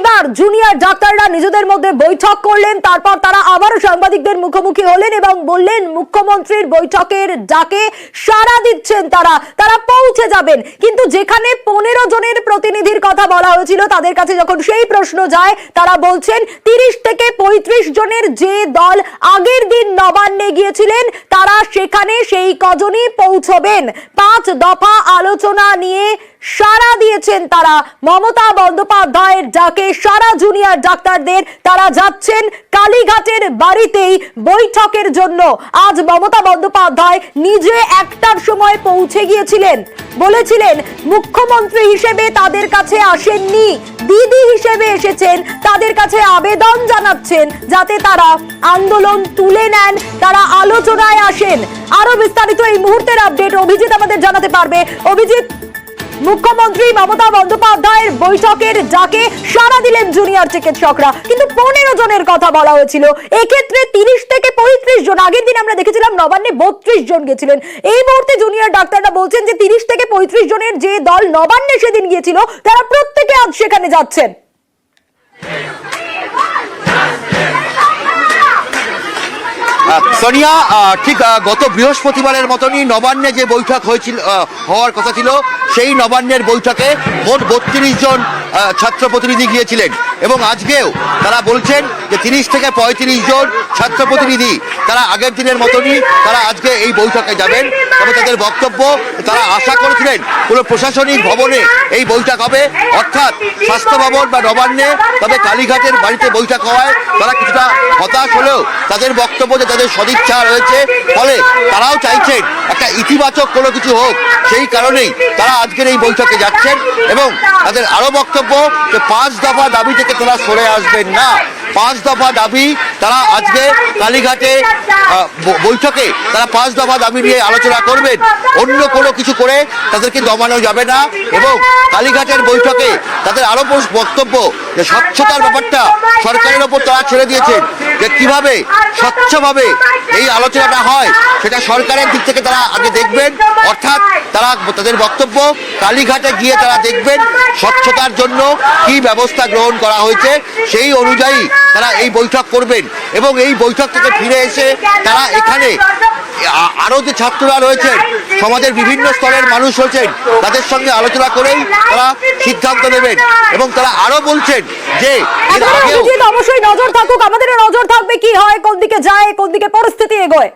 এবার জুনিয়র ডাক্তাররা নিজেদের মধ্যে বৈঠক করলেন, তারপর তারা আবারও সাংবাদিকদের মুখোমুখি হলেন এবং বললেন মুখ্যমন্ত্রীর বৈঠকের ডাকে সাড়া দিচ্ছেন তারা পৌঁছে যাবেন। কিন্তু যেখানে 15 জনের প্রতিনিধির কথা বলা হয়েছিল, তাদের কাছে যখন সেই প্রশ্ন যায়, তারা বলছেন 30 থেকে 35 জনের যে দল আগের দিন নবান্নে গিয়েছিলেন তারা সেখানে সেই কজনই পৌঁছবেন। 5 দফা আলোচনা নিয়ে সাড়া দিয়েছেন তারা। মমতা বন্দ্যোপাধ্যায়ের ডাকে সারা জুনিয়র ডাক্তারদের, তারা যাচ্ছেন কালীঘাটের বাড়িতেই বৈঠকের জন্য। আজ মমতা বন্দ্যোপাধ্যায় নিজে 1টার সময় পৌঁছে গিয়েছিলেন, বলেছিলেন মুখ্যমন্ত্রী হিসেবে তাদের কাছে আসেননি, দিদি হিসেবে এসেছেন, তাদের কাছে আবেদন জানাচ্ছেন যাতে তারা আন্দোলন তুলে নেন, তারা আলোচনায় আসেন। আরো বিস্তারিত এই মুহূর্তের আপডেট অভিজিৎ আমাদের জানাতে পারবে। অভিজিৎ, মুখ্যমন্ত্রী মমতা বন্দ্যোপাধ্যায়ের বৈঠকের ডাকে সাড়া দিলেন জুনিয়র চিকিৎসকরা, কিন্তু 15 জনের কথা বলা হয়েছিল, এক্ষেত্রে 30 থেকে 35 জন। আগের দিন আমরা দেখেছিলাম নবান্নে 32 জন গিয়েছিলেন। এই মুহূর্তে জুনিয়র ডাক্তাররা বলছেন যে 30 থেকে 35 জনের যে দল নবান্নে সেদিন গিয়েছিল তারা প্রত্যেকে আজ সেখানে যাচ্ছেন। সোনিয়া, ঠিক গত বৃহস্পতিবারের মতনই নবান্নে যে বৈঠক হয়েছিল, হওয়ার কথা ছিল, সেই নবান্নের বৈঠকে মোট 32 জন ছাত্র প্রতিনিধি গিয়েছিলেন এবং আজকেও তারা বলছেন যে 30 থেকে 35 জন ছাত্র প্রতিনিধি তারা আগের দিনের মতনই তারা আজকে এই বৈঠকে যাবেন। তবে তাদের বক্তব্য, তারা আশা করেছিলেন কোনো প্রশাসনিক ভবনে এই বৈঠক হবে, অর্থাৎ স্বাস্থ্য ভবন বা নবান্নে, তবে কালীঘাটের বাড়িতে বৈঠক হওয়ায় তারা কিছুটা হতাশ হলেও তাদের বক্তব্য যে তাদের সদিচ্ছা রয়েছে, ফলে তারাও চাইছেন একটা ইতিবাচক কোনো কিছু হোক, সেই কারণেই তারা আজকের এই বৈঠকে যাচ্ছেন। এবং তাদের আরো বক্তব্য যে 5 দফা দাবি থেকে তারা সরে আসবেন না। 5 দফা দাবি তারা আজকে কালীঘাটে বৈঠকে তারা 5 দফা দাবি নিয়ে আলোচনা করবেন, অন্য কোনো কিছু করে তাদেরকে দমানো যাবে না। এবং কালীঘাটের বৈঠকে তাদের আরো বক্তব্য যে স্বচ্ছতার ব্যাপারটা সরকারের ওপর তারা ছেড়ে দিয়েছেন, যে কিভাবে স্বচ্ছভাবে এই আলোচনাটা হয় সেটা সরকারের দিক থেকে তারা আগে দেখবেন। অর্থাৎ তারা তাদের বক্তব্য কালীঘাটে গিয়ে তারা দেখবেন স্বচ্ছতার জন্য কি ব্যবস্থা গ্রহণ করা হয়েছে, সেই অনুযায়ী তারা এই বৈঠক করবেন। এবং এই বৈঠক থেকে ফিরে এসে তারা এখানে আরো যে ছাত্ররা রয়েছেন, সমাজের বিভিন্ন স্তরের মানুষ রয়েছেন, তাদের সঙ্গে আলোচনা করেই তারা সিদ্ধান্ত নেবেন। এবং তারা আরো বলছেন যে অবশ্যই নজর থাকুক, আমাদের নজর থাকবে কি হয়, কোন দিকে যায়, কোন দিকে পরিস্থিতি এগোয়।